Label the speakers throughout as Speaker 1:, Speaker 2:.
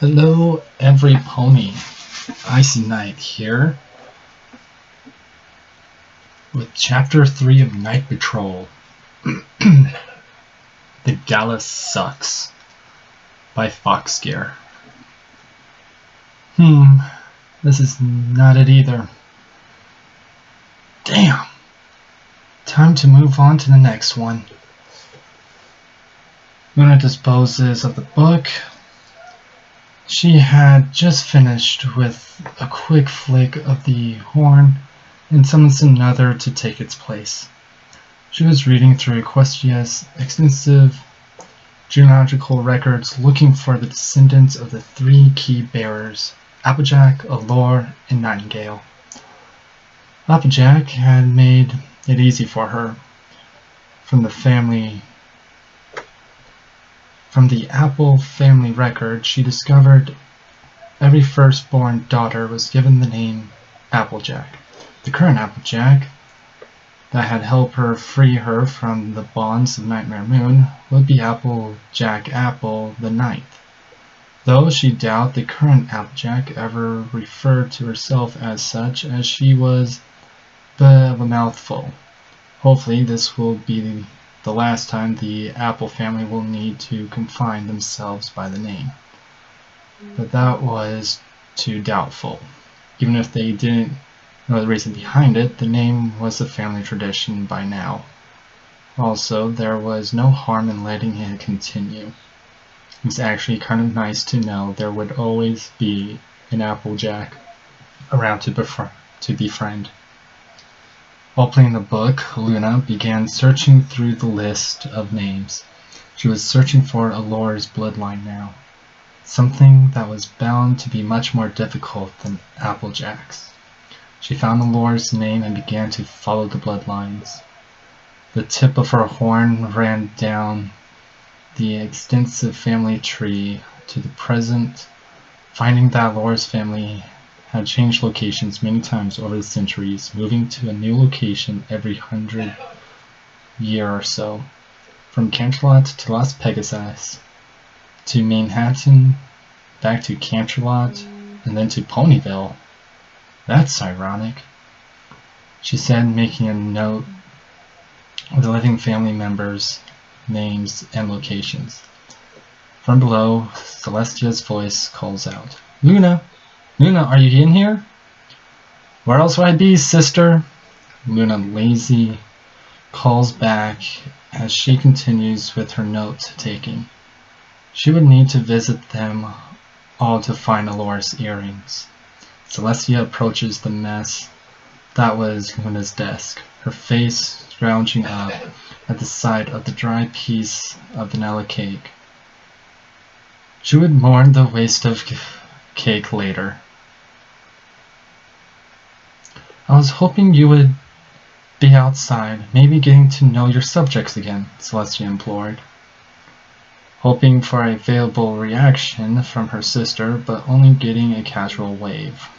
Speaker 1: Hello, every pony. Icy Knight here with Chapter 3 of Night Patrol. The Gala Sucks by Foxgear. This is not it either. Damn! Time to move on to the next one. Luna disposes of the book. She had just finished with a quick flick of the horn and summons another to take its place. She was reading through Equestria's extensive genealogical records looking for the descendants of the three key bearers, Applejack, Allure, and Nightingale. Applejack had made it easy for her. From the Apple family record, she discovered every firstborn daughter was given the name Applejack. The current Applejack that had helped her free her from the bonds of Nightmare Moon would be Applejack Apple the Ninth, though she doubted the current Applejack ever referred to herself as such, as she was a bit of a mouthful. Hopefully this will be the last time the Apple family will need to confine themselves by the name. But that was too doubtful. Even if they didn't know the reason behind it, the name was a family tradition by now. Also, there was no harm in letting it continue. It's actually kind of nice to know there would always be an Applejack around to befriend. While playing the book, Luna began searching through the list of names. She was searching for Allure's bloodline now, something that was bound to be much more difficult than Applejack's. She found Allure's name and began to follow the bloodlines. The tip of her horn ran down the extensive family tree to the present, finding that Allure's family had changed locations many times over the centuries, moving to a new location every 100 years or so. From Canterlot to Las Pegasus, to Manhattan, back to Canterlot, and then to Ponyville. That's ironic, she said, making a note of the living family members' names and locations. From below, Celestia's voice calls out, "Luna! Luna, are you in here?" "Where else would I be, sister?" Luna lazy calls back as she continues with her note-taking. She would need to visit them all to find Allure's earrings. Celestia approaches the mess that was Luna's desk, her face scrounging up at the sight of the dry piece of vanilla cake. She would mourn the waste of cake later. "I was hoping you would be outside, maybe getting to know your subjects again," Celestia implored, hoping for a favorable reaction from her sister, but only getting a casual wave.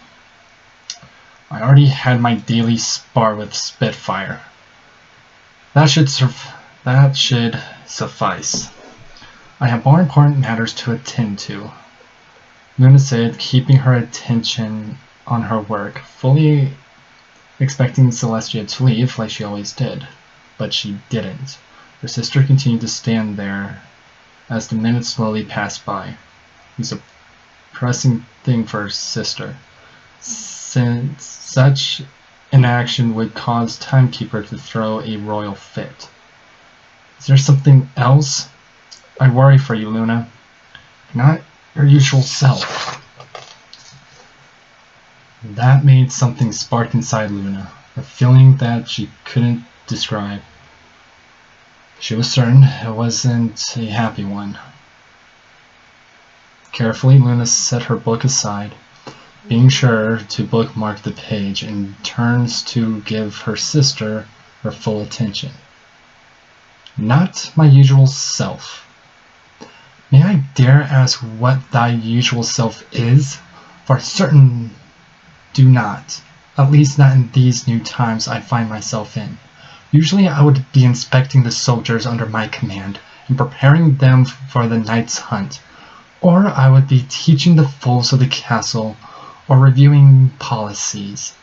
Speaker 1: "I already had my daily spar with Spitfire. That should suffice. I have more important matters to attend to," Luna said, keeping her attention on her work, fully expecting Celestia to leave like she always did. But she didn't. Her sister continued to stand there as the minutes slowly passed by. It was a pressing thing for her sister, since such inaction would cause Timekeeper to throw a royal fit. "Is there something else? I worry for you, Luna. Not your usual self." That made something spark inside Luna, a feeling that she couldn't describe. She was certain it wasn't a happy one. Carefully, Luna set her book aside, being sure to bookmark the page, and turns to give her sister her full attention. "Not my usual self. May I dare ask what thy usual self is? For certain do not, at least not in these new times I find myself in. Usually I would be inspecting the soldiers under my command and preparing them for the night's hunt, Or I would be teaching the foals of the castle or reviewing policies.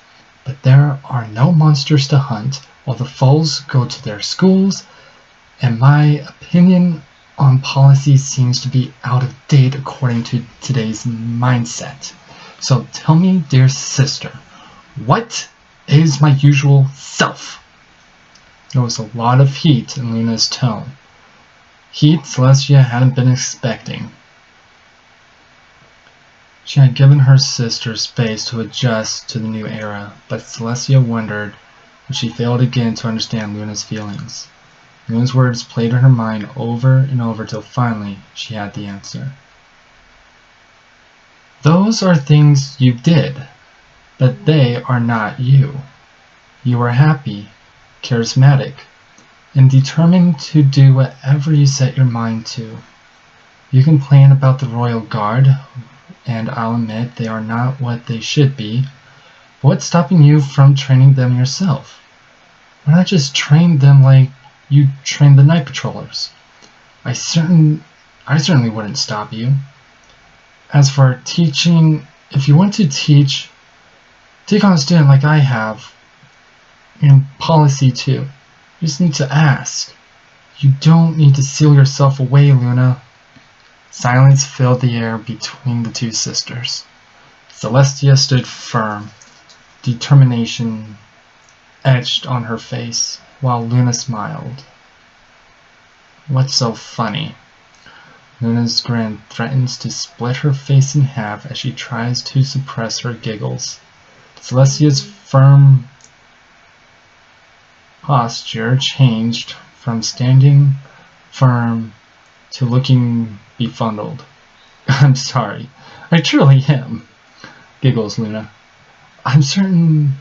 Speaker 1: But there are no monsters to hunt while the foals go to their schools, and my opinion on policy seems to be out of date according to today's mindset. So tell me, dear sister, what is my usual self? There was a lot of heat in Luna's tone. Heat Celestia hadn't been expecting. She had given her sister space to adjust to the new era, but Celestia wondered if she failed again to understand Luna's feelings. Luna's words played in her mind over and over till finally she had the answer. Those are things you did, but they are not you. You are happy, charismatic, and determined to do whatever you set your mind to. You complain about the Royal Guard, and I'll admit they are not what they should be. But what's stopping you from training them yourself? Why not just train them like you train the night patrollers? I certainly wouldn't stop you. As for teaching, if you want to teach, take on a student like I have, and policy too. You just need to ask. You don't need to seal yourself away, Luna. Silence filled the air between the two sisters. Celestia stood firm, determination etched on her face, while Luna smiled. What's so funny? Luna's grin threatens to split her face in half as she tries to suppress her giggles. Celestia's firm posture changed from standing firm to looking befuddled. I'm sorry. I truly am, giggles Luna. I'm certain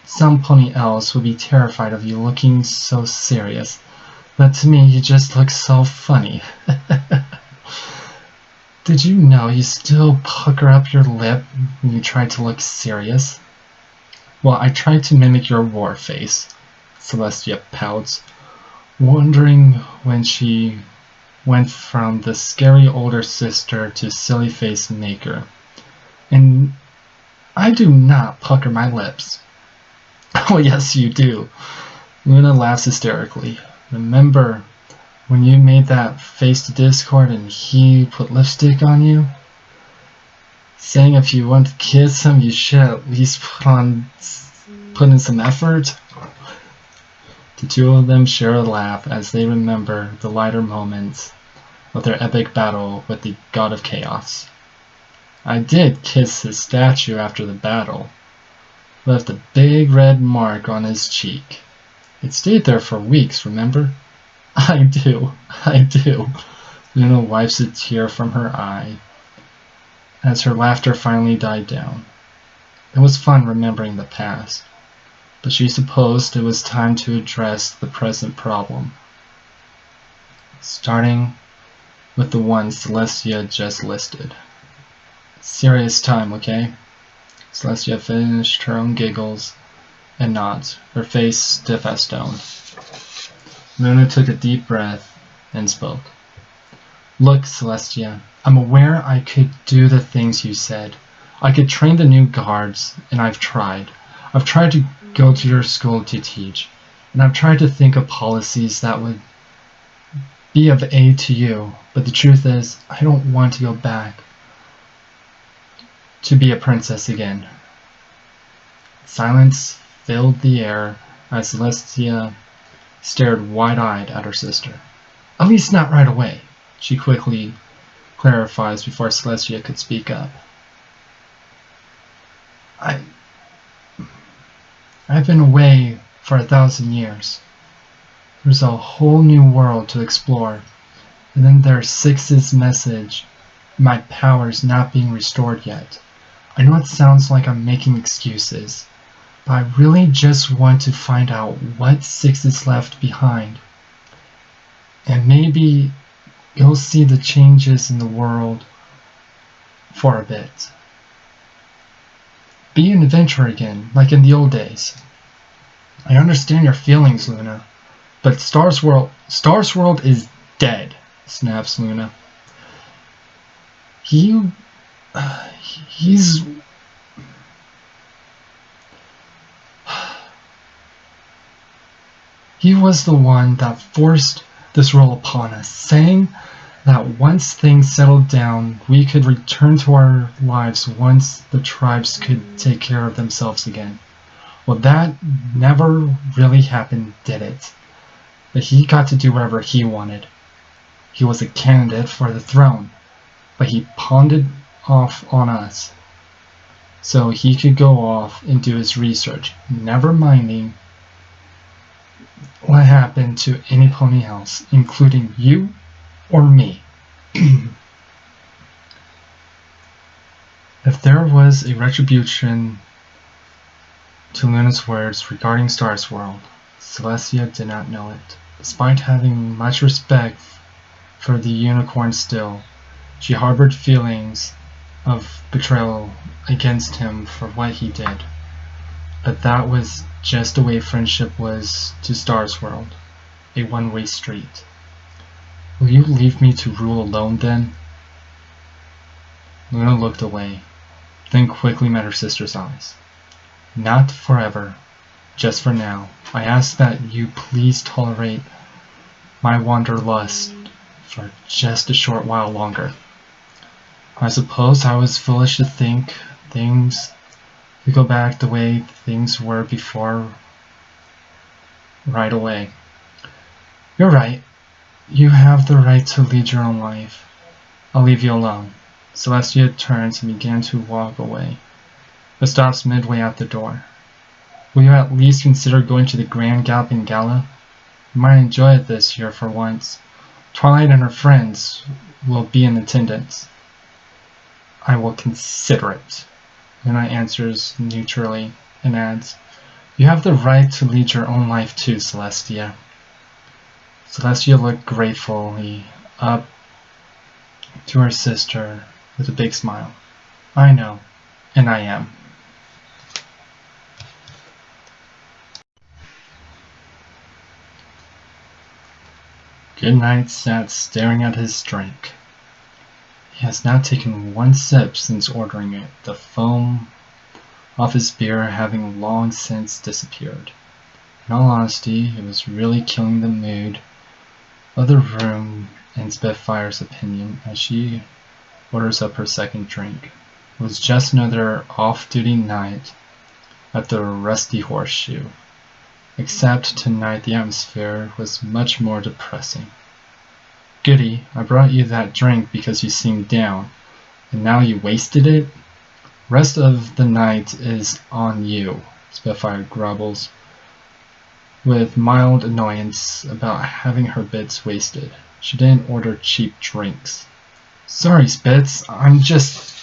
Speaker 1: some pony else would be terrified of you looking so serious, but to me you just look so funny. Did you know you still pucker up your lip when you try to look serious? Well, I tried to mimic your war face, Celestia pouts, wondering when she went from the scary older sister to silly face maker. And I do not pucker my lips. Oh yes you do. Luna laughs hysterically. Remember when you made that face to Discord and he put lipstick on you? Saying if you want to kiss him you should at least put in some effort? The two of them share a laugh as they remember the lighter moments of their epic battle with the God of Chaos. I did kiss his statue after the battle. Left a big red mark on his cheek. It stayed there for weeks, remember? I do. Luna wipes a tear from her eye as her laughter finally died down. It was fun remembering the past, but she supposed it was time to address the present problem. Starting with the one Celestia just listed. Serious time, okay? Celestia finished her own giggles and nods, her face stiff as stone. Luna took a deep breath and spoke. Look, Celestia, I'm aware I could do the things you said. I could train the new guards, and I've tried. I've tried to go to your school to teach, and I've tried to think of policies that would be of aid to you, but the truth is, I don't want to go back to be a princess again. Silence filled the air as Celestia stared wide-eyed at her sister. At least not right away, she quickly clarifies before Celestia could speak up. I've been away for 1,000 years. There's a whole new world to explore, and then there's Six's message, my powers not being restored yet. I know it sounds like I'm making excuses, but I really just want to find out what Six is left behind. And maybe you'll see the changes in the world for a bit. Be an adventurer again, like in the old days. I understand your feelings, Luna, but Stars World is dead, snaps Luna. He... he's... He was the one that forced this role upon us, saying that once things settled down, we could return to our lives once the tribes could take care of themselves again. Well, that never really happened, did it? But he got to do whatever he wanted. He was a candidate for the throne, but he pawned it off on us so he could go off and do his research, never minding what happened to any pony else, including you or me. If there was a retribution to Luna's words regarding Star's world, Celestia did not know it. Despite having much respect for the unicorn still, she harbored feelings of betrayal against him for what he did. But that was just the way friendship was to Star's world, a one-way street. Will you leave me to rule alone then? Luna looked away, then quickly met her sister's eyes. Not forever, just for now. I ask that you please tolerate my wanderlust for just a short while longer. I suppose I was foolish to think things could go back the way things were before right away. You're right. You have the right to lead your own life. I'll leave you alone. Celestia turns and began to walk away, but stops midway out the door. Will you at least consider going to the Grand Galloping Gala? You might enjoy it this year for once. Twilight and her friends will be in attendance. I will consider it. Luna answers neutrally and adds, You have the right to lead your own life too, Celestia. Celestia looked gratefully up to her sister with a big smile. I know, and I am. Goodnight sat staring at his drink. He has not taken one sip since ordering it, the foam off his beer having long since disappeared. In all honesty, it was really killing the mood of the room, in Spitfire's opinion, as she orders up her second drink. It was just another off-duty night at the Rusty Horseshoe, except tonight the atmosphere was much more depressing. Goody, I brought you that drink because you seemed down, and now you wasted it? Rest of the night is on you, Spitfire grumbles, with mild annoyance about having her bits wasted. She didn't order cheap drinks. Sorry, Spitz, I'm just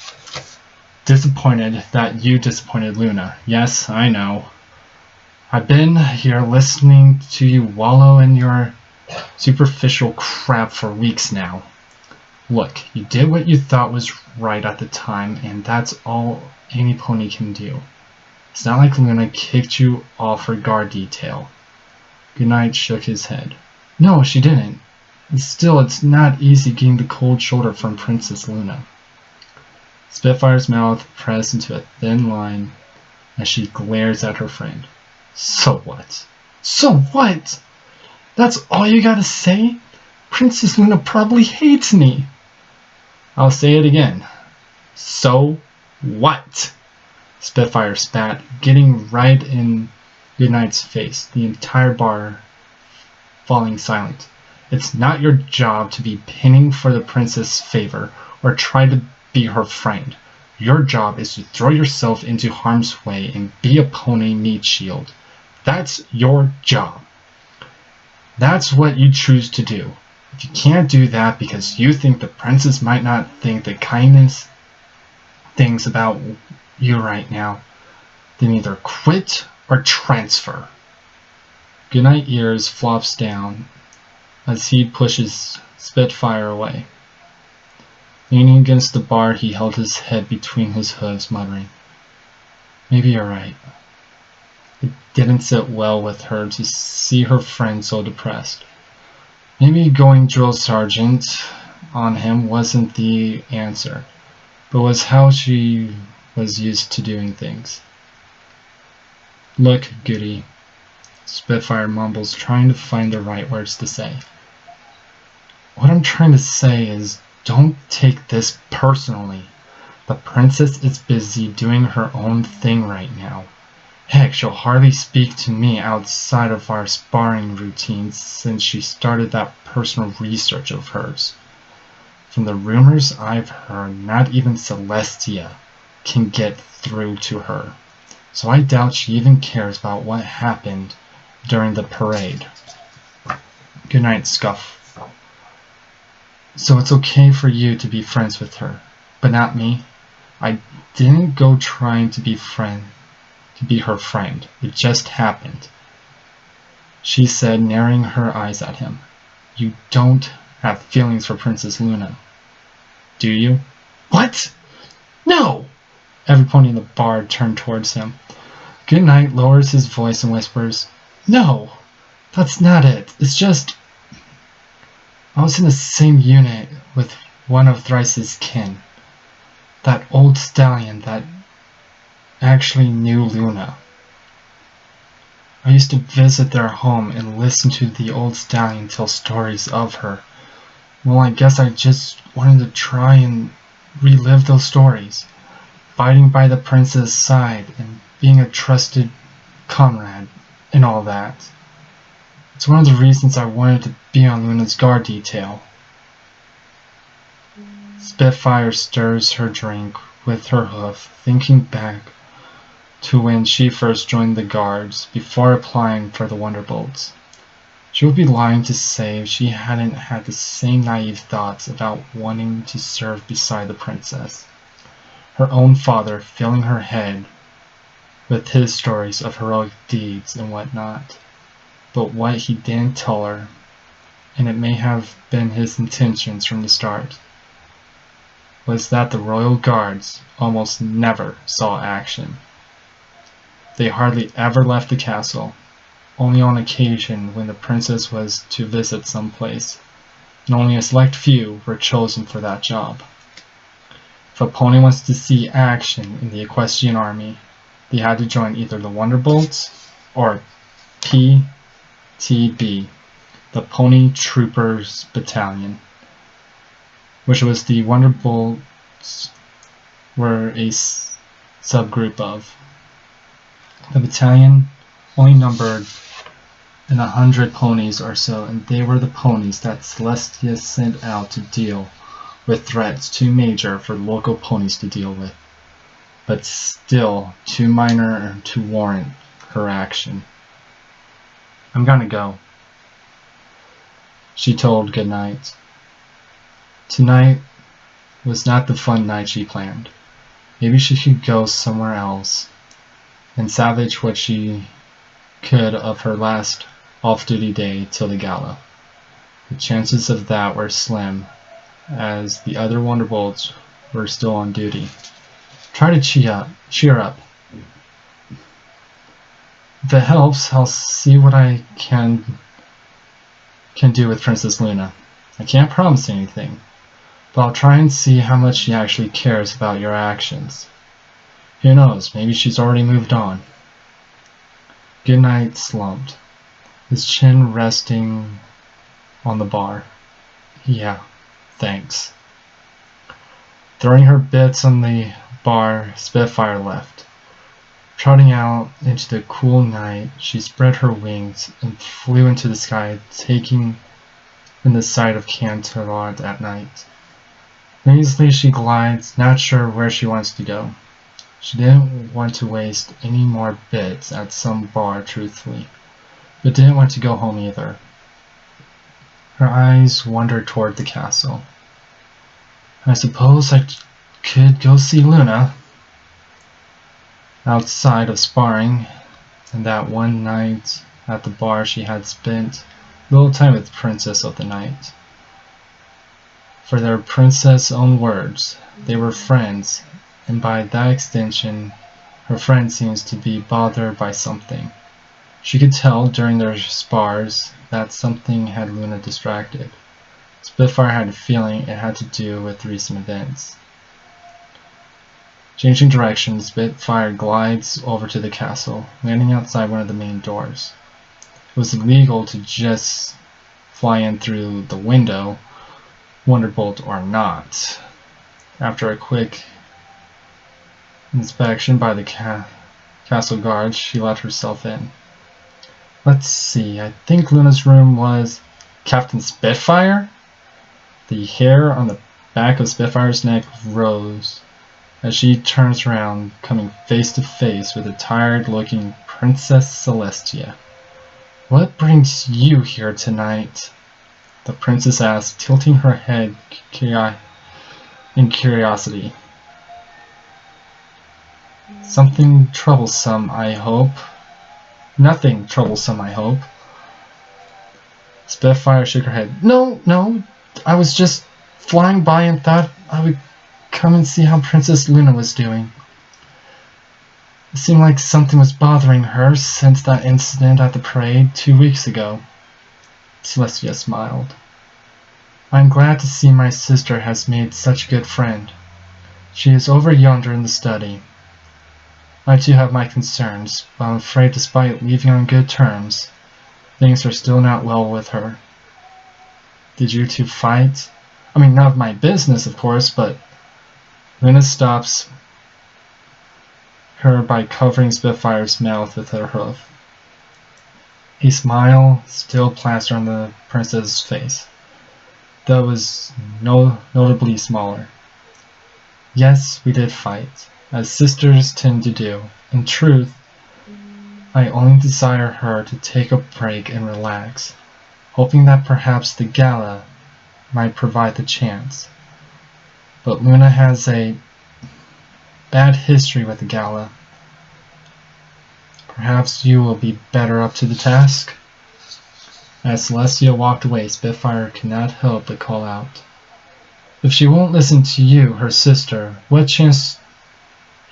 Speaker 1: disappointed that you disappointed Luna. Yes, I know. I've been here listening to you wallow in your superficial crap for weeks now. Look, you did what you thought was right at the time, and that's all any pony can do. It's not like Luna kicked you off her guard detail. Goodnight shook his head. No, she didn't. And still, it's not easy getting the cold shoulder from Princess Luna. Spitfire's mouth pressed into a thin line as she glares at her friend. So what? So what? That's all you gotta say? Princess Luna probably hates me. I'll say it again. So what? Spitfire spat, getting right in Goodnight's face, the entire bar falling silent. It's not your job to be pinning for the princess' favor or try to be her friend. Your job is to throw yourself into harm's way and be a pony meat shield. That's your job. That's what you choose to do. If you can't do that because you think the princess might not think the kindest things about you right now, then either quit or transfer. Goodnight ears flops down as he pushes Spitfire away. Leaning against the bar, he held his head between his hooves, muttering, Maybe you're right. It didn't sit well with her to see her friend so depressed. Maybe going drill sergeant on him wasn't the answer. but was how she was used to doing things. "Look, Goody," Spitfire mumbles, trying to find the right words to say. "What I'm trying to say is, don't take this personally. The princess is busy doing her own thing right now. Heck, she'll hardly speak to me outside of our sparring routines since she started that personal research of hers. From the rumors I've heard, not even Celestia can get through to her. So I doubt she even cares about what happened during the parade." "Good night, Scuff. So it's okay for you to be friends with her, but not me? I didn't go trying to be her friend. It just happened," she said, narrowing her eyes at him. "You don't have feelings for Princess Luna, do you?" "What? No!" Every pony in the bar turned towards him. Goodnight lowers his voice and whispers, "No, that's not it. It's just... I was in the same unit with one of Thrice's kin. That old stallion that actually knew Luna. I used to visit their home and listen to the old stallion tell stories of her. Well, I guess I just wanted to try and relive those stories, fighting by the princess' side and being a trusted comrade and all that. It's one of the reasons I wanted to be on Luna's guard detail." Spitfire stirs her drink with her hoof, thinking back to when she first joined the guards before applying for the Wonderbolts. She would be lying to say if she hadn't had the same naive thoughts about wanting to serve beside the princess. Her own father filling her head with his stories of heroic deeds and whatnot. But what he didn't tell her, and it may have been his intentions from the start, was that the royal guards almost never saw action. They hardly ever left the castle, only on occasion when the princess was to visit some place, and only a select few were chosen for that job. If a pony wants to see action in the equestrian army, they had to join either the Wonderbolts or PTB, the Pony Troopers Battalion, which was the Wonderbolts were a subgroup of. The battalion only numbered 100 ponies or so, and they were the ponies that Celestia sent out to deal with threats too major for local ponies to deal with, but still too minor to warrant her action. "I'm gonna go," she told Goodnight. Tonight was not the fun night she planned. Maybe she could go somewhere else and salvage what she could of her last off-duty day till the gala. The chances of that were slim, as the other Wonderbolts were still on duty. Try to cheer up. If it helps, I'll see what I can do with Princess Luna. I can't promise anything, but I'll try and see how much she actually cares about your actions. Who knows, maybe she's already moved on. Goodnight slumped, his chin resting on the bar. "Yeah, thanks." Throwing her bits on the bar, Spitfire left. Trotting out into the cool night, she spread her wings and flew into the sky, taking in the sight of Canterlot at night. Lazily she glides, not sure where she wants to go. She didn't want to waste any more bits at some bar, truthfully, but didn't want to go home either. Her eyes wandered toward the castle. "I suppose I could go see Luna." Outside of sparring, and that one night at the bar, she had spent little time with Princess of the Night. For their princess' own words, they were friends, and by that extension, her friend seems to be bothered by something. She could tell during their spars that something had Luna distracted. Spitfire had a feeling it had to do with recent events. Changing directions, Spitfire glides over to the castle, landing outside one of the main doors. It was illegal to just fly in through the window, Wonderbolt or not. After a quick inspection by the castle guards, she let herself in. Let's see, I think Luna's room was Captain Spitfire? The hair on the back of Spitfire's neck rose as she turns around, coming face to face with a tired-looking Princess Celestia. What brings you here tonight? The princess asked, tilting her head in curiosity. Something troublesome, I hope. Nothing troublesome, I hope. Spitfire shook her head. No, I was just flying by and thought I would come and see how Princess Luna was doing. It seemed like something was bothering her since that incident at the parade 2 weeks ago. Celestia smiled. I'm glad to see my sister has made such a good friend. She is over yonder in the study. I too have my concerns, but I'm afraid despite leaving on good terms, things are still not well with her. Did you two fight? I mean, none of my business, of course, but Luna stops her by covering Spitfire's mouth with her hoof. A smile still plastered on the princess's face, though it was notably smaller. Yes, we did fight, as sisters tend to do. In truth, I only desire her to take a break and relax, hoping that perhaps the gala might provide the chance. But Luna has a bad history with the gala. Perhaps you will be better up to the task? As Celestia walked away, Spitfire could not help but call out. If she won't listen to you, her sister, what chance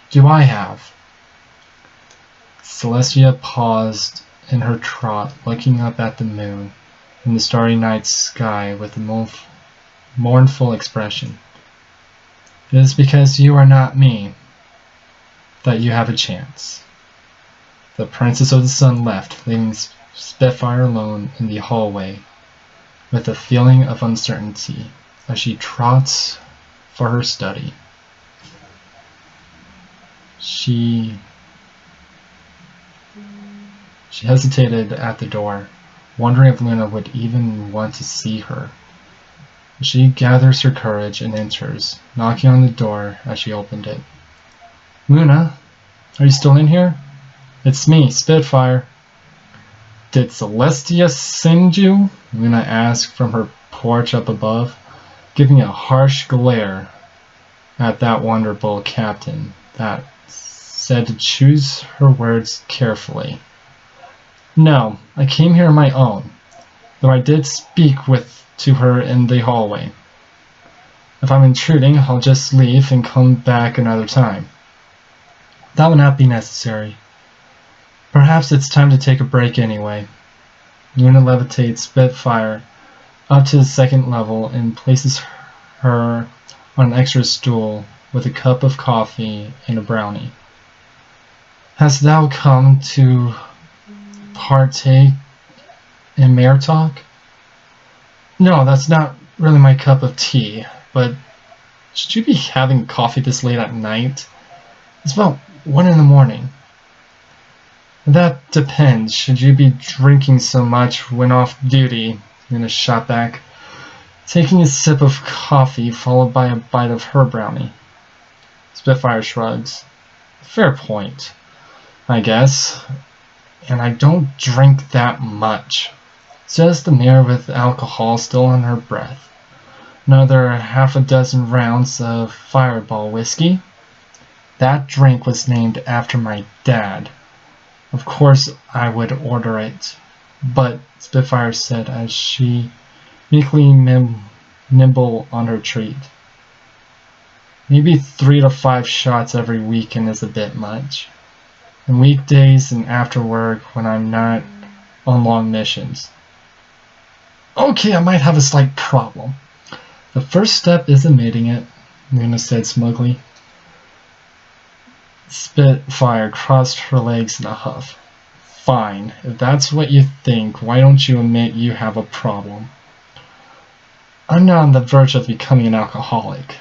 Speaker 1: do I have? Celestia paused in her trot, looking up at the moon and the starry night sky with a mournful expression. It is because you are not me that you have a chance. The Princess of the Sun left, leaving Spitfire alone in the hallway with a feeling of uncertainty as she trots for her study. She hesitated at the door, wondering if Luna would even want to see her. She gathers her courage and enters, knocking on the door as she opened it. Luna, are you still in here? It's me, Spitfire. Did Celestia send you? Luna asked from her porch up above, giving a harsh glare at that Wonderbolt captain that said to choose her words carefully. No, I came here on my own, though I did speak to her in the hallway. If I'm intruding, I'll just leave and come back another time. That would not be necessary. Perhaps it's time to take a break anyway. Luna levitates Spitfire up to the second level and places her on an extra stool with a cup of coffee and a brownie. Hast thou come to partake in mare talk? No, that's not really my cup of tea, but should you be having coffee this late at night? It's about 1 in the morning. That depends. Should you be drinking so much when off duty? Luna shot back, taking a sip of coffee followed by a bite of her brownie. Spitfire shrugs. Fair point, I guess. And I don't drink that much. Says the mare with alcohol still on her breath. Another half a dozen rounds of Fireball whiskey. That drink was named after my dad. Of course I would order it, but Spitfire said as she meekly nibbled on her treat. Maybe 3 to 5 shots every weekend is a bit much. And weekdays and after work when I'm not on long missions. Okay, I might have a slight problem. The first step is admitting it, Luna said smugly. Spitfire crossed her legs in a huff. Fine, if that's what you think, why don't you admit you have a problem? I'm not on the verge of becoming an alcoholic,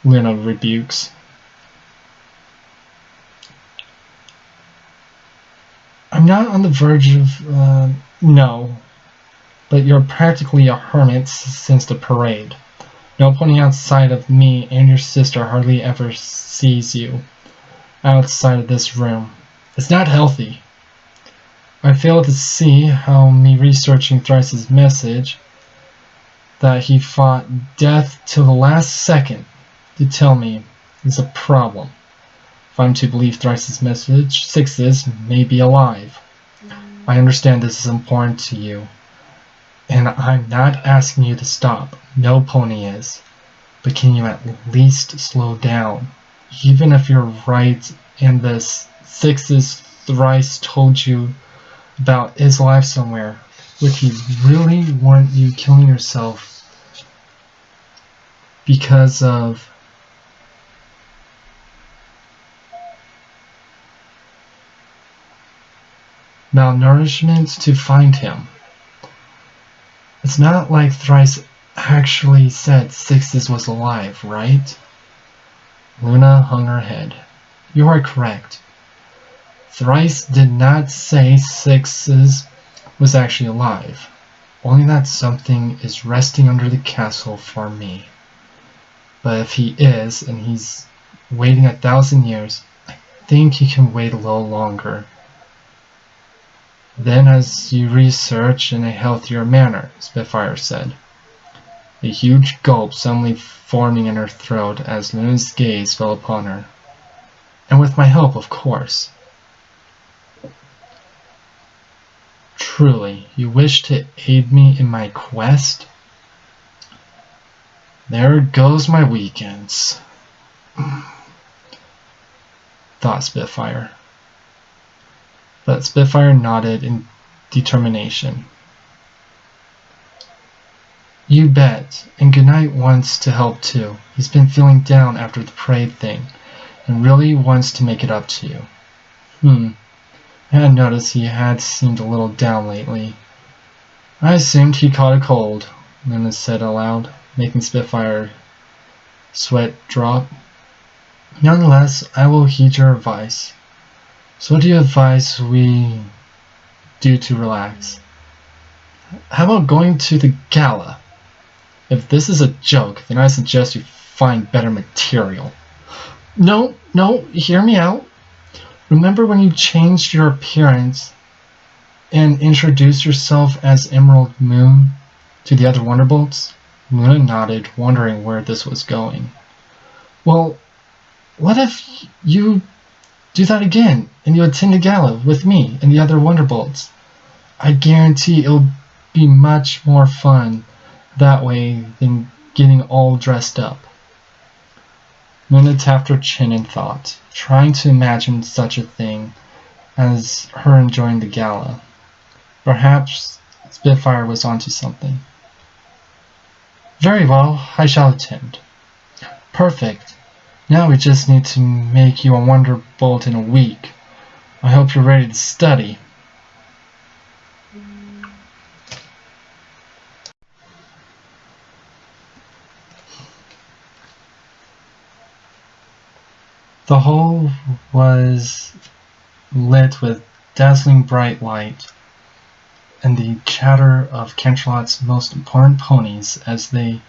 Speaker 1: Luna rebukes. I'm not on the verge of, no, but you're practically a hermit since the parade. No pony outside of me and your sister hardly ever sees you outside of this room. It's not healthy. I fail to see how me researching Thrice's message that he fought death till the last second to tell me is a problem. If I'm to believe Thrice's message, Sixes may be alive. I understand this is important to you, and I'm not asking you to stop. No pony is. But can you at least slow down? Even if you're right and this Sixes Thrice told you about is alive somewhere, would he really want you killing yourself because of malnourishment to find him? It's not like Thrice actually said Sixes was alive, right? Luna hung her head. You are correct. Thrice did not say Sixes was actually alive. Only that something is resting under the castle for me. But if he is, and he's waiting 1,000 years, I think he can wait a little longer. Then as you research in a healthier manner, Spitfire said. A huge gulp suddenly forming in her throat as Luna's gaze fell upon her. And with my help, of course. Truly, you wish to aid me in my quest? There goes my weekends, thought Spitfire. But Spitfire nodded in determination. You bet, and Goodnight wants to help too. He's been feeling down after the parade thing, and really wants to make it up to you. I had noticed he had seemed a little down lately. I assumed he caught a cold, Luna said aloud, making Spitfire sweat drop. Nonetheless, I will heed your advice. So what do you advise we do to relax? How about going to the gala? If this is a joke, then I suggest you find better material. No, hear me out. Remember when you changed your appearance and introduced yourself as Emerald Moon to the other Wonderbolts? Luna nodded, wondering where this was going. Well, what if you do that again and you attend the gala with me and the other Wonderbolts? I guarantee it'll be much more fun that way than getting all dressed up. Luna tapped her chin in thought, trying to imagine such a thing as her enjoying the gala. Perhaps Spitfire was onto something. Very well, I shall attend. Perfect. Now we just need to make you a Wonderbolt in a week. I hope you're ready to study. The hall was lit with dazzling bright light and the chatter of Canterlot's most important ponies as they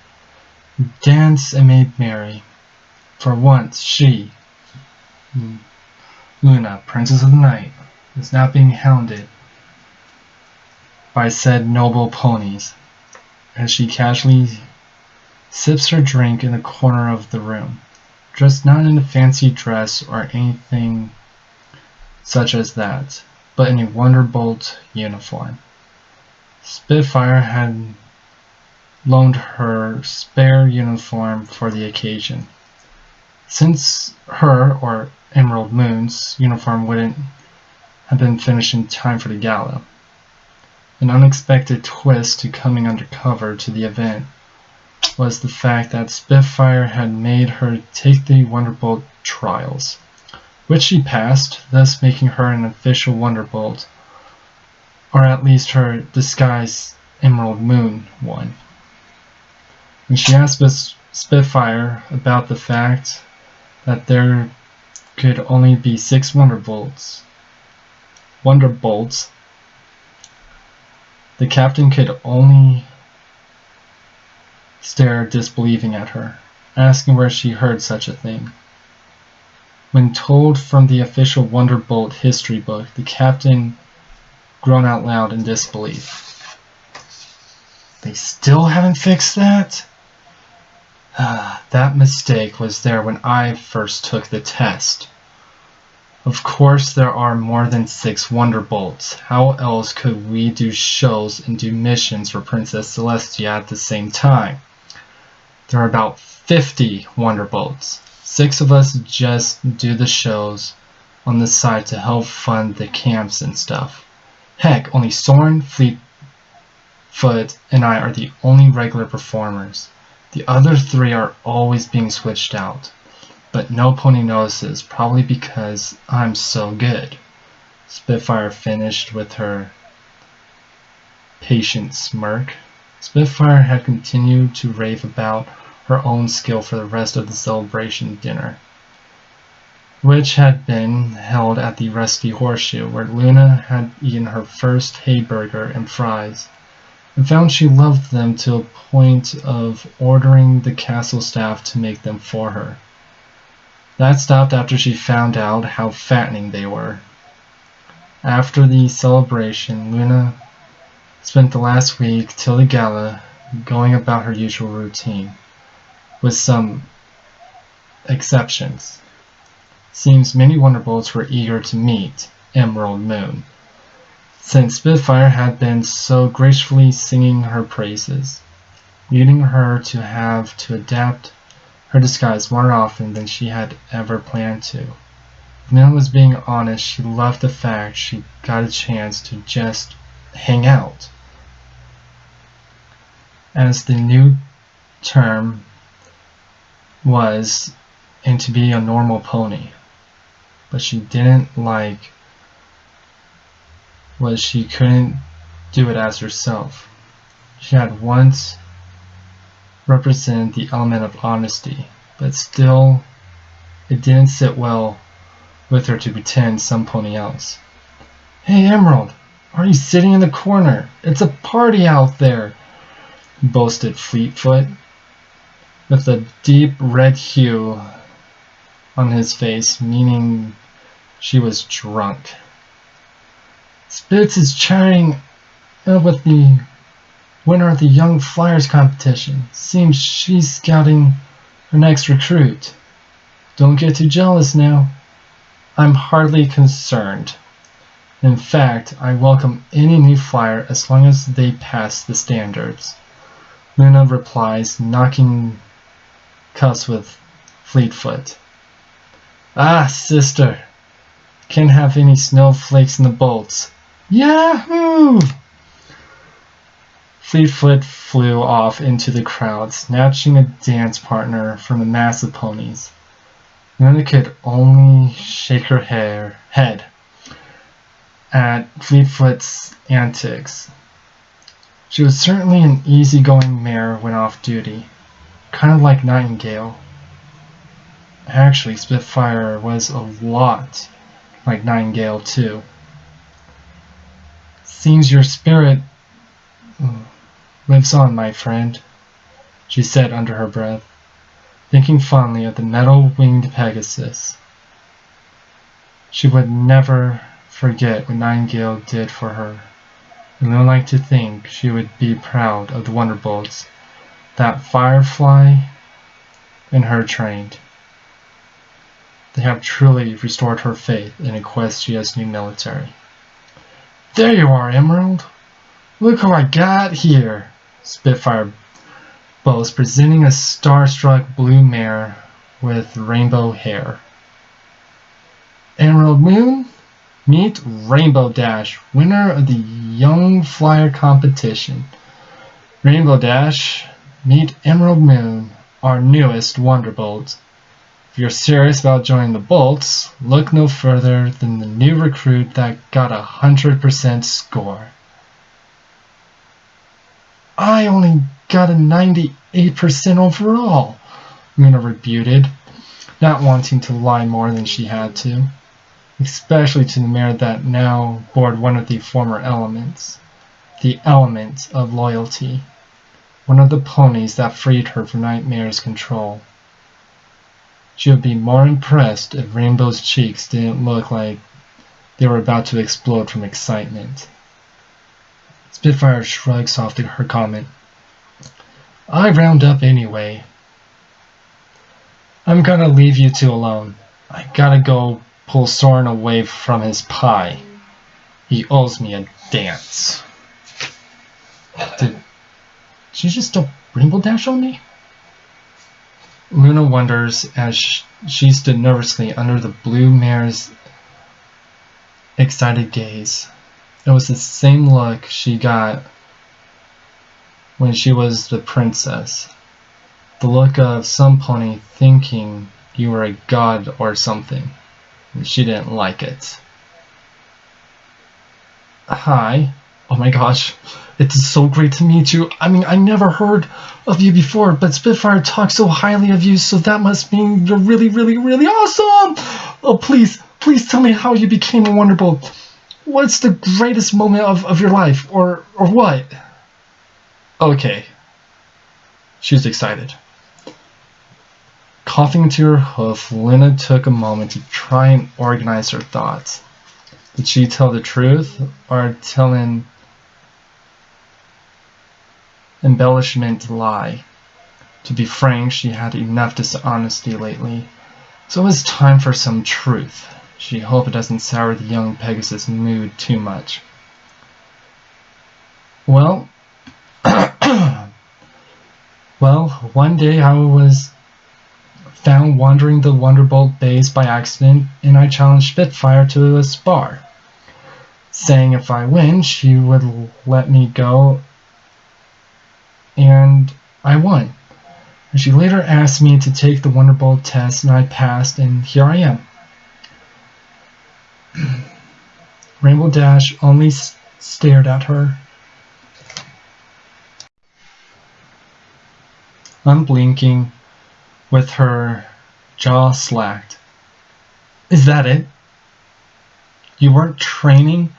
Speaker 1: danced and made merry. For once, she, Luna, Princess of the Night, is not being hounded by said noble ponies, as she casually sips her drink in the corner of the room, dressed not in a fancy dress or anything such as that, but in a Wonderbolt uniform. Spitfire had loaned her spare uniform for the occasion, since her, or Emerald Moon's, uniform wouldn't have been finished in time for the gala. An unexpected twist to coming undercover to the event was the fact that Spitfire had made her take the Wonderbolt trials, which she passed, thus making her an official Wonderbolt, or at least her disguised Emerald Moon one. When she asked Spitfire about the fact that there could only be 6 Wonderbolts, the captain could only stare disbelieving at her, asking where she heard such a thing. When told from the official Wonderbolt history book, the captain groaned out loud in disbelief. They still haven't fixed that? That mistake was there when I first took the test. Of course there are more than 6 Wonderbolts. How else could we do shows and do missions for Princess Celestia at the same time? There are about 50 Wonderbolts. 6 of us just do the shows on the side to help fund the camps and stuff. Heck, only Soren, Fleetfoot, and I are the only regular performers. The other 3 are always being switched out. But no pony notices, probably because I'm so good. Spitfire finished with her patient smirk. Spitfire had continued to rave about her own skill for the rest of the celebration dinner, which had been held at the Rusty Horseshoe, where Luna had eaten her first hamburger and fries, and found she loved them to a point of ordering the castle staff to make them for her. That stopped after she found out how fattening they were. After the celebration, Luna spent the last week till the gala going about her usual routine, with some exceptions. Seems many Wonderbolts were eager to meet Emerald Moon, since Spitfire had been so gracefully singing her praises, leading her to have to adapt her disguise more often than she had ever planned to. If Luna was being honest, she loved the fact she got a chance to just hang out, as the new term was, and to be a normal pony. But she didn't like was she couldn't do it as herself. She had once represented the element of honesty, but still it didn't sit well with her to pretend some pony else. "Hey Emerald, why are you sitting in the corner? It's a party out there," boasted Fleetfoot, with a deep red hue on his face, meaning she was drunk. "Spitz is chatting with the winner of the Young Flyers competition. Seems she's scouting her next recruit. Don't get too jealous now." "I'm hardly concerned. In fact, I welcome any new flyer as long as they pass the standards," Luna replies, knocking cuffs with Fleetfoot. "Ah, sister, can't have any snowflakes in the bolts." "Yahoo!" Fleetfoot flew off into the crowd, snatching a dance partner from the mass of ponies. Luna could only shake her head at Fleetfoot's antics. She was certainly an easygoing mare when off duty, kind of like Nightingale. Actually, Spitfire was a lot like Nightingale too. "Seems your spirit lives on, my friend," she said under her breath, thinking fondly of the metal-winged Pegasus. She would never forget what Nightingale did for her, and Luna liked to think she would be proud of the Wonderbolts that Firefly and her trained. They have truly restored her faith in Equestria's new military. "There you are, Emerald! Look who I got here!" Spitfire boasts, presenting a starstruck blue mare with rainbow hair. "Emerald Moon, meet Rainbow Dash, winner of the Young Flyer competition. Rainbow Dash, meet Emerald Moon, our newest Wonderbolt." If you're serious about joining the Bolts, look no further than the new recruit that got 100% score. I only got a 98% overall, Luna rebuted, not wanting to lie more than she had to, especially to the mare that now bore one of the former elements, the element of loyalty, one of the ponies that freed her from Nightmare's control. She would be more impressed if Rainbow's cheeks didn't look like they were about to explode from excitement. Spitfire shrugged softly her comment. I round up anyway. I'm gonna leave you two alone. I gotta go pull Soren away from his pie. He owes me a dance. Did she just dump Rainbow Dash on me? Luna wonders as she stood nervously under the blue mare's excited gaze. It was the same look she got when she was the princess. The look of some pony thinking you were a god or something. And she didn't like it. Hi. Oh my gosh. It's so great to meet you. I mean, I never heard of you before, but Spitfire talks so highly of you, so that must mean you're really, really, really awesome! Oh, please tell me how you became a Wonderbolt. What's the greatest moment of your life, or what? Okay. She's excited. Coughing into her hoof, Luna took a moment to try and organize her thoughts. Did she tell the truth, or tell an embellishment lie? To be frank, she had enough dishonesty lately, so it was time for some truth. She hoped it doesn't sour the young Pegasus' mood too much. Well, one day I was found wandering the Wonderbolt base by accident, and I challenged Spitfire to a spar, saying if I win, she would let me go, and I won. And she later asked me to take the Wonderbolt test, and I passed, and here I am. Rainbow Dash only stared at her, unblinking, with her jaw slacked. Is that it? You weren't training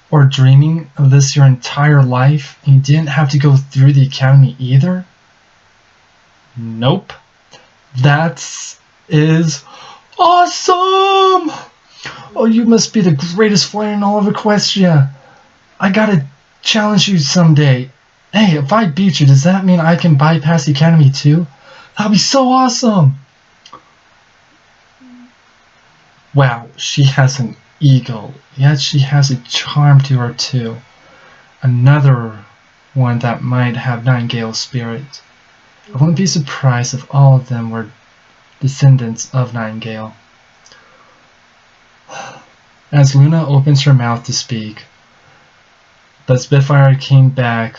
Speaker 1: or dreaming of this your entire life, and you didn't have to go through the academy either? Nope. That is awesome! Oh, you must be the greatest flyer in all of Equestria. I gotta challenge you someday. Hey, if I beat you, does that mean I can bypass the academy too? That'll be so awesome! Wow, she has an ego, yet she has a charm to her too. Another one that might have Nightingale's spirit. I wouldn't be surprised if all of them were descendants of Nightingale. As Luna opens her mouth to speak, but Spitfire came back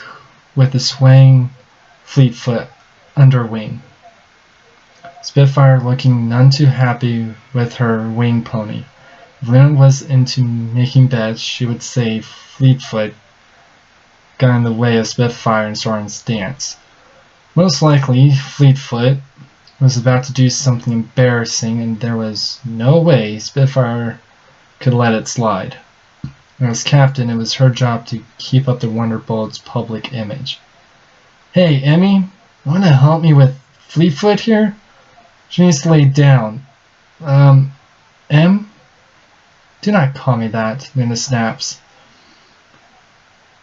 Speaker 1: with a swaying Fleetfoot under wing. Spitfire looking none too happy with her wing pony. If Luna was into making bets, she would say Fleetfoot got in the way of Spitfire and Soren's dance. Most likely, Fleetfoot was about to do something embarrassing, and there was no way Spitfire could let it slide. And as captain, it was her job to keep up the Wonderbolt's public image. Hey, Emmy, want to help me with Fleetfoot here? She needs to lay down. Em? Do not call me that, Luna snaps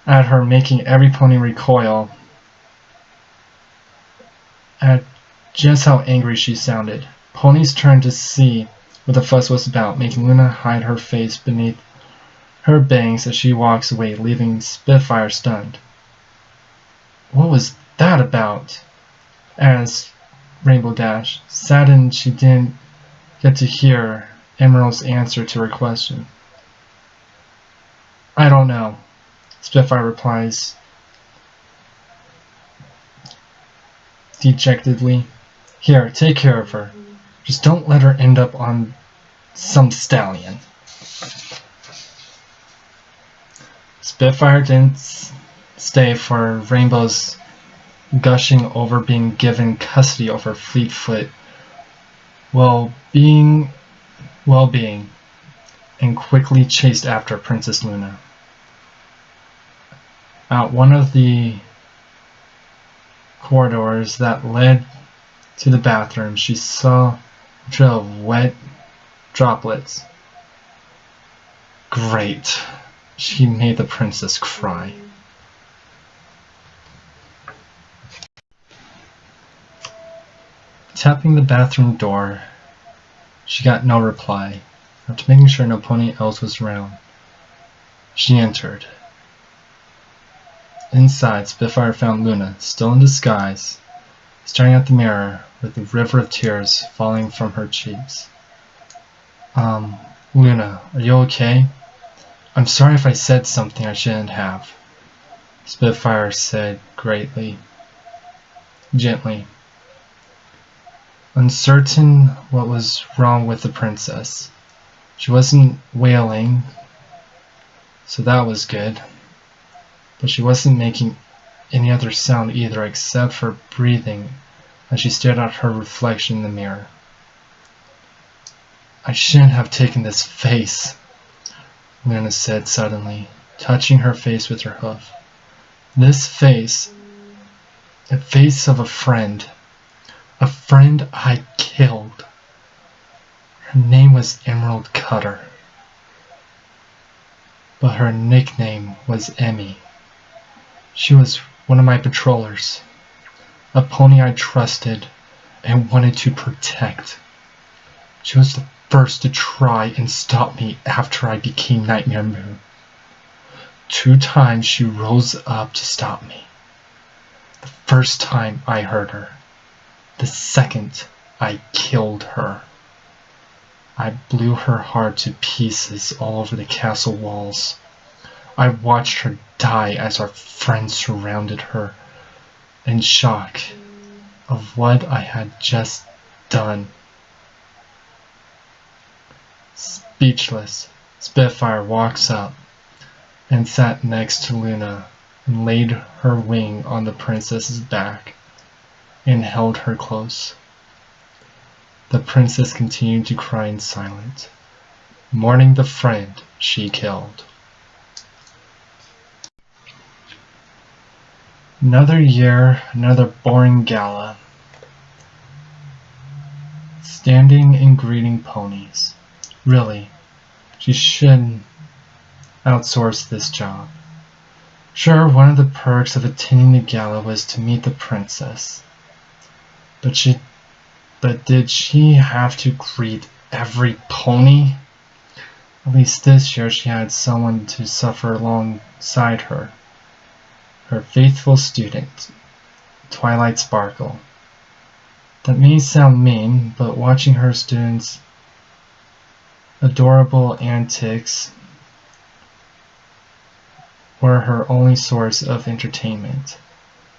Speaker 1: at her, making every pony recoil at just how angry she sounded. Ponies turned to see what the fuss was about, making Luna hide her face beneath her bangs as she walks away, leaving Spitfire stunned. What was that about? Asked Rainbow Dash, saddened she didn't get to hear Emerald's answer to her question. I don't know, Spitfire replies dejectedly. Here, take care of her. Just don't let her end up on some stallion. Spitfire didn't stay for Rainbow's gushing over being given custody over Fleetfoot well-being, and quickly chased after Princess Luna. Out one of the corridors that led to the bathroom, she saw a trail of wet droplets. Great. She made the princess cry. Tapping the bathroom door, she got no reply. After making sure no pony else was around, she entered. Inside, Spitfire found Luna, still in disguise, staring at the mirror with a river of tears falling from her cheeks. Luna, are you okay? I'm sorry if I said something I shouldn't have, Spitfire said gently. Uncertain what was wrong with the princess. She wasn't wailing, so that was good. But she wasn't making any other sound either except for breathing as she stared at her reflection in the mirror. I shouldn't have taken this face, Luna said suddenly, touching her face with her hoof. This face, the face of a friend I killed. Her name was Emerald Cutter, but her nickname was Emmy. She was one of my patrollers, a pony I trusted and wanted to protect. She was the first to try and stop me after I became Nightmare Moon. 2 times she rose up to stop me. The first time I hurt her. The second I killed her. I blew her heart to pieces all over the castle walls. I watched her die as our friends surrounded her in shock of what I had just done. Speechless, Spitfire walks up and sat next to Luna and laid her wing on the princess's back and held her close. The princess continued to cry in silence, mourning the friend she killed. Another year, another boring gala. Standing and greeting ponies. Really, she should outsource this job. Sure, one of the perks of attending the gala was to meet the princess. But did she have to greet every pony? At least this year she had someone to suffer alongside her. Her faithful student, Twilight Sparkle. That may sound mean, but watching her students' adorable antics were her only source of entertainment.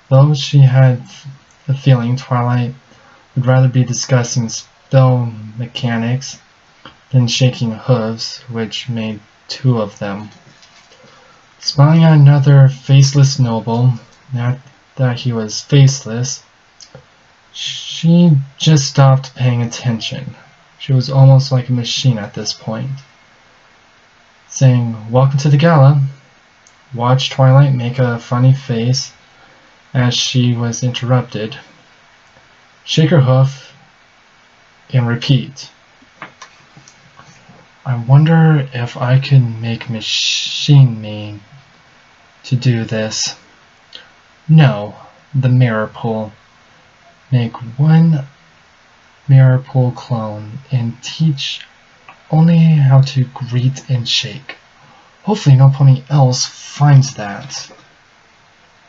Speaker 1: Though she had the feeling Twilight would rather be discussing spell mechanics than shaking hooves, which made 2 of them. Smiling at another faceless noble, not that he was faceless, she just stopped paying attention. She was almost like a machine at this point. Saying, "Welcome to the gala," watched Twilight make a funny face as she was interrupted. Shake her hoof and repeat. I wonder if I could make Machine Me to do this. No, the mirror pool. Make 1 mirror pool clone and teach only how to greet and shake. Hopefully no pony else finds that.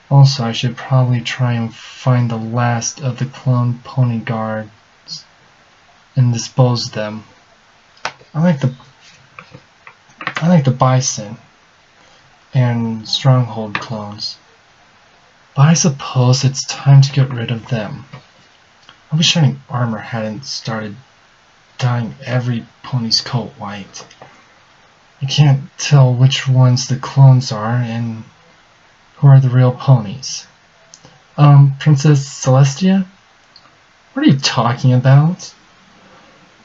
Speaker 1: Also, I should probably try and find the last of the clone pony guards and dispose them. I like the Bison and Stronghold clones, but I suppose it's time to get rid of them. I wish Shining Armor hadn't started dyeing every pony's coat white. I can't tell which ones the clones are and who are the real ponies. Princess Celestia? What are you talking about?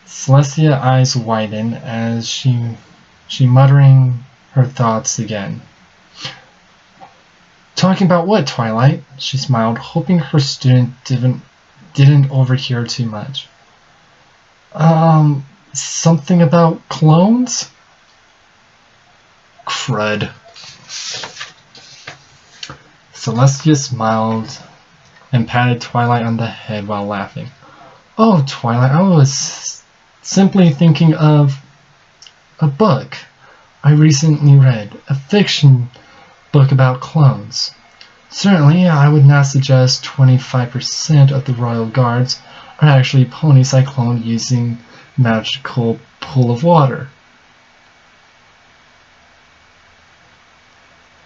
Speaker 1: Celestia's eyes widen as she muttering her thoughts again. Talking about what, Twilight? She smiled, hoping her student didn't overhear too much. Something about clones? Crud. Celestia smiled and patted Twilight on the head while laughing. Oh, Twilight, I was simply thinking of a book I recently read, a fiction book about clones. Certainly, I would not suggest 25% of the royal guards are actually ponies I cloned using magical pool of water.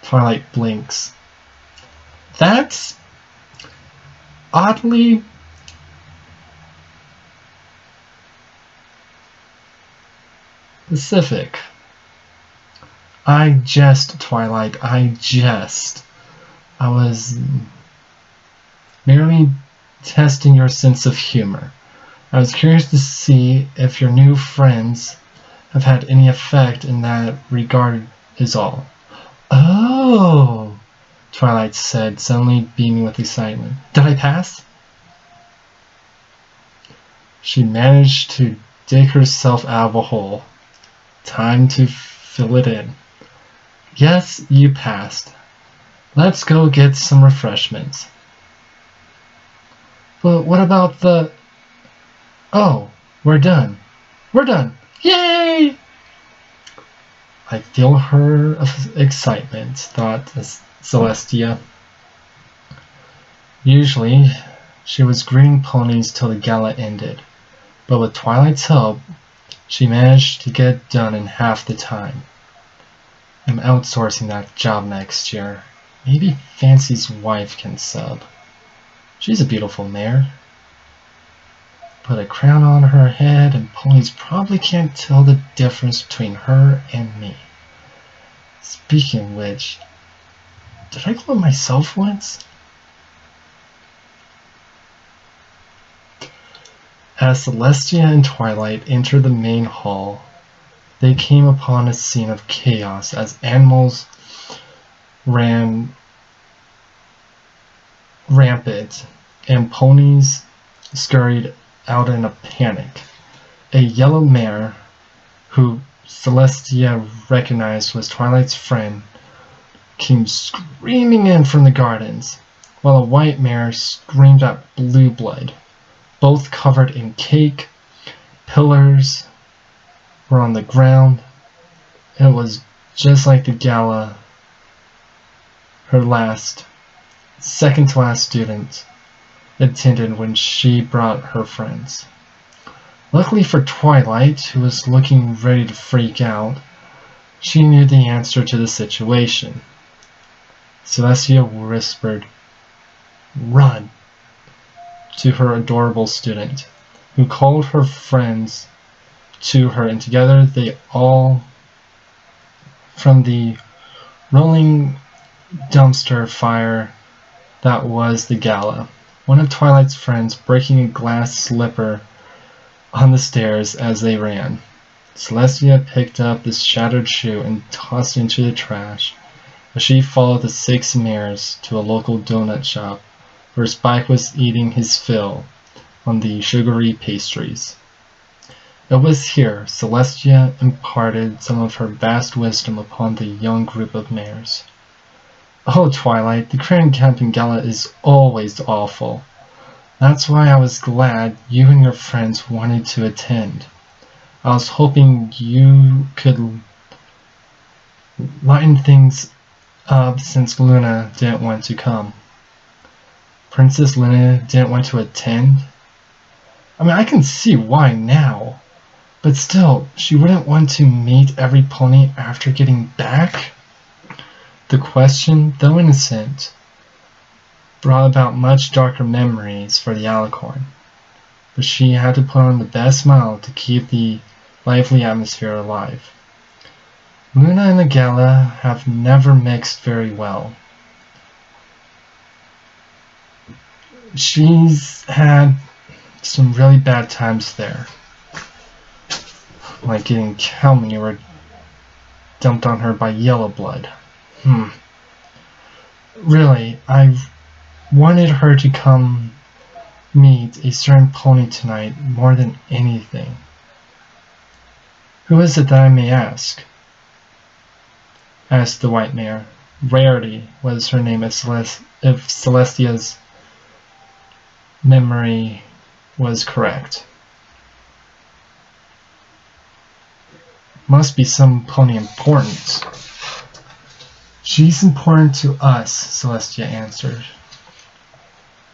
Speaker 1: Twilight blinks. That's oddly specific. I jest, Twilight, I jest. I was merely testing your sense of humor. I was curious to see if your new friends have had any effect in that regard is all. Oh, Twilight said, suddenly beaming with excitement. Did I pass? She managed to dig herself out of a hole. Time to fill it in. Yes, you passed. Let's go get some refreshments. But what about the... Oh, we're done. We're done. Yay! I feel her excitement, thought Celestia. Usually, she was greeting ponies till the gala ended, but with Twilight's help, she managed to get it done in half the time. I'm outsourcing that job next year. Maybe Fancy's wife can sub. She's a beautiful mare. Put a crown on her head and ponies probably can't tell the difference between her and me. Speaking of which, did I clone myself once? As Celestia and Twilight entered the main hall, they came upon a scene of chaos as animals ran rampant and ponies scurried out in a panic. A yellow mare, who Celestia recognized was Twilight's friend, came screaming in from the gardens, while a white mare screamed at Blue Blood. Both covered in cake, pillars were on the ground. It was just like the gala her second to last student attended when she brought her friends. Luckily for Twilight, who was looking ready to freak out, she knew the answer to the situation. Celestia whispered, "Run," to her adorable student, who called her friends to her, and together they all, from the rolling dumpster fire that was the gala, one of Twilight's friends breaking a glass slipper on the stairs as they ran. Celestia picked up the shattered shoe and tossed it into the trash, as she followed the 6 mares to a local donut shop where Spike was eating his fill on the sugary pastries. It was here Celestia imparted some of her vast wisdom upon the young group of mares. Oh, Twilight, the Grand Camping Gala is always awful. That's why I was glad you and your friends wanted to attend. I was hoping you could lighten things up since Luna didn't want to come. Princess Luna didn't want to attend? I mean, I can see why now. But still, she wouldn't want to meet every pony after getting back? The question, though innocent, brought about much darker memories for the Alicorn. but she had to put on the best smile to keep the lively atmosphere alive. Luna and the Gala have never mixed very well. She's had some really bad times there, like getting cow manure dumped on her by yellow blood. Really, I wanted her to come meet a certain pony tonight more than anything. Who is it that I may ask? Asked the white mare. Rarity was her name if Celestia's memory was correct. Must be some pony importance. She's important to us, Celestia answered.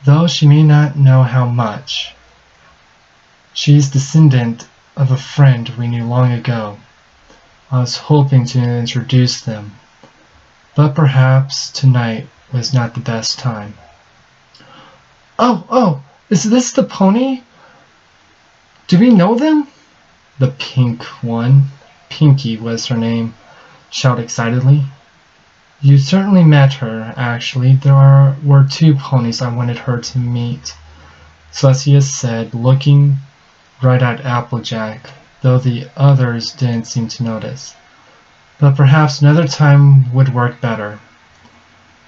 Speaker 1: Though she may not know how much. She's descendant of a friend we knew long ago. I was hoping to introduce them, but perhaps tonight was not the best time. Oh, is this the pony? Do we know them? The pink one, Pinky was her name, shouted excitedly. You certainly met her, actually. There were two ponies I wanted her to meet, Celestia said, looking right at Applejack, though the others didn't seem to notice. But perhaps another time would work better.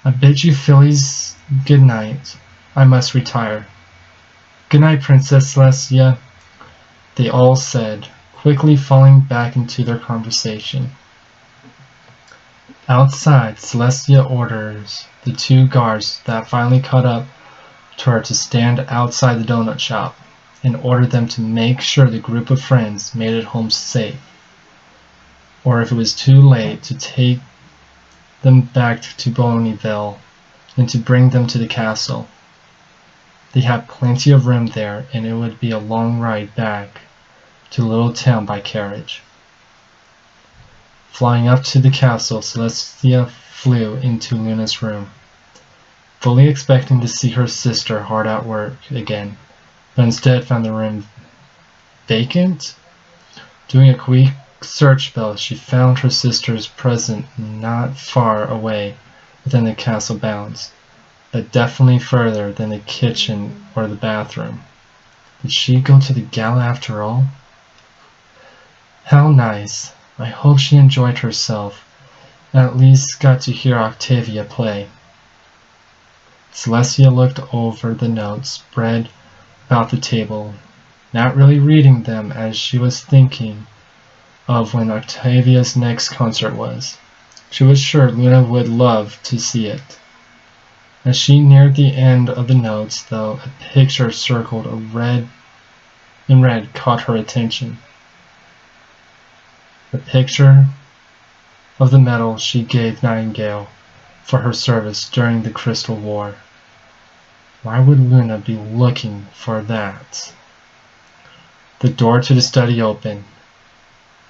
Speaker 1: I bid you fillies good night. I must retire. Good night, Princess Celestia, they all said, quickly falling back into their conversation. Outside, Celestia orders the two guards that finally caught up to her to stand outside the donut shop and order them to make sure the group of friends made it home safe, or if it was too late, to take them back to Bonnyville and to bring them to the castle. They had plenty of room there, and it would be a long ride back to the little town by carriage. Flying up to the castle, Celestia flew into Luna's room, fully expecting to see her sister hard at work again, but instead found the room vacant. Doing a quick search spell, she found her sister's present not far away within the castle bounds, but definitely further than the kitchen or the bathroom. Did she go to the gala after all? How nice. I hope she enjoyed herself, and at least got to hear Octavia play. Celestia looked over the notes spread about the table, not really reading them as she was thinking of when Octavia's next concert was. She was sure Luna would love to see it. As she neared the end of the notes, though, a picture circled in red caught her attention. The picture of the medal she gave Nightingale for her service during the Crystal War. Why would Luna be looking for that? The door to the study opened.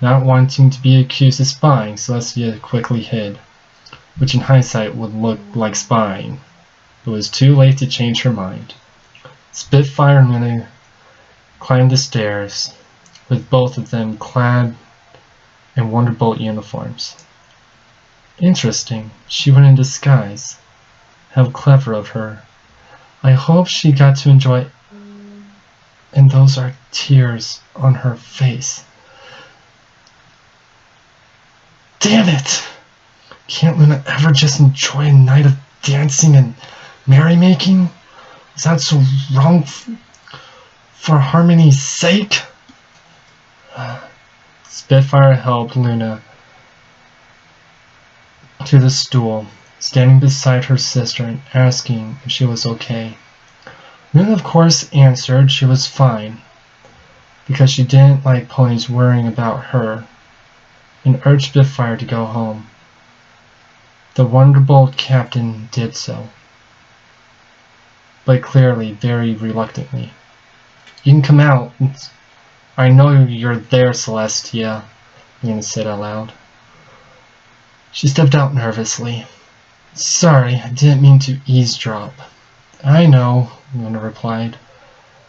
Speaker 1: Not wanting to be accused of spying, Celestia quickly hid, which in hindsight would look like spying. It was too late to change her mind. Spitfire and Luna climbed the stairs, with both of them clad in Wonderbolt uniforms. Interesting, she went in disguise. How clever of her. I hope she got to enjoy it. And those are tears on her face. Damn it! Can't Luna ever just enjoy a night of dancing and merrymaking? Is that so wrong for harmony's sake? Spitfire helped Luna to the stool, standing beside her sister and asking if she was okay. Luna, of course, answered she was fine, because she didn't like ponies worrying about her, and urged Spitfire to go home. The Wonderbolt captain did so, but clearly very reluctantly. You can come out. I know you're there, Celestia, Luna said aloud. She stepped out nervously. Sorry, I didn't mean to eavesdrop. I know, Luna replied.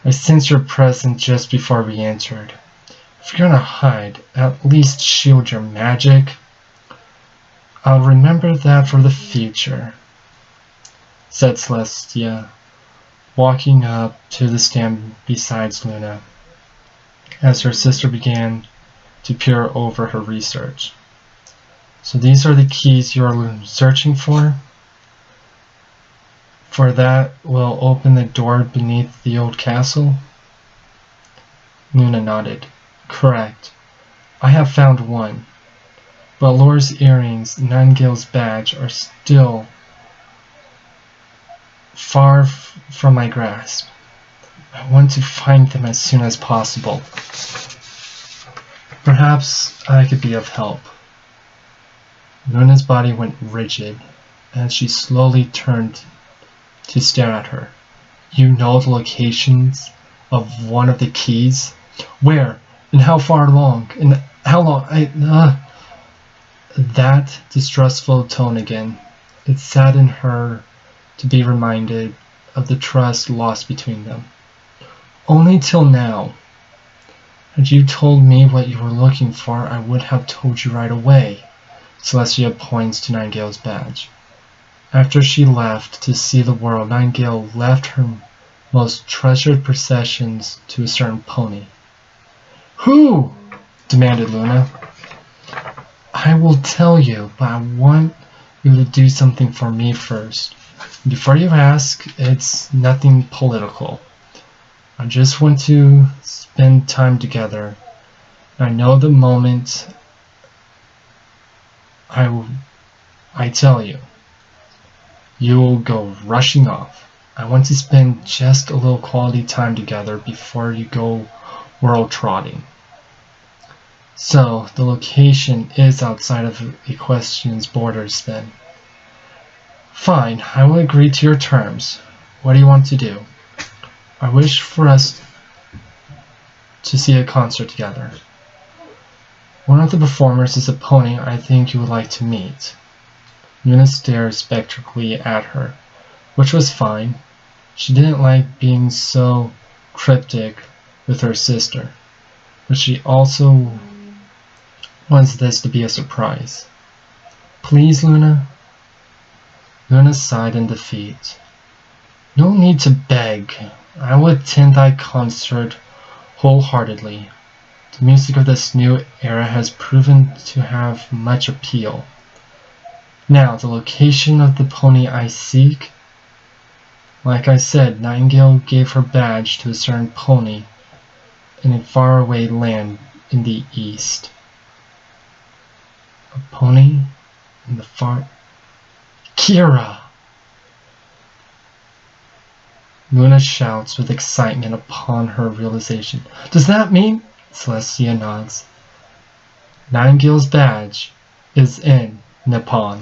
Speaker 1: I sensed your presence just before we entered. If you're gonna hide, at least shield your magic. I'll remember that for the future, said Celestia, walking up to the stand beside Luna, as her sister began to peer over her research. So these are the keys you're searching for? For that will open the door beneath the old castle? Luna nodded. Correct. I have found one. But Lore's earrings and Nightingale's badge are still far from my grasp. I want to find them as soon as possible. Perhaps I could be of help. Luna's body went rigid as she slowly turned to stare at her. You know the locations of one of the keys? Where? And how far along? And how long? That distrustful tone again. It saddened her to be reminded of the trust lost between them. Only till now. Had you told me what you were looking for, I would have told you right away. Celestia points to Nightingale's badge. After she left to see the world, Nightingale left her most treasured possessions to a certain pony. Who? Demanded Luna. I will tell you, but I want you to do something for me first. Before you ask, it's nothing political. I just want to spend time together. I know the moment I tell you, you will go rushing off. I want to spend just a little quality time together before you go world trotting. So, the location is outside of Equestrian's borders then. Fine, I will agree to your terms. What do you want to do? I wish for us to see a concert together. One of the performers is a pony I think you would like to meet. Luna stared spectrally at her, which was fine. She didn't like being so cryptic with her sister, but she also wants this to be a surprise. Please, Luna? Luna sighed in defeat. No need to beg. I will attend thy concert wholeheartedly. The music of this new era has proven to have much appeal. Now, the location of the pony I seek? Like I said, Nightingale gave her badge to a certain pony in a faraway land in the east. A pony in the far... Kira! Luna shouts with excitement upon her realization. Does that mean... Celestia nods. Nightingale's badge is in Nippon.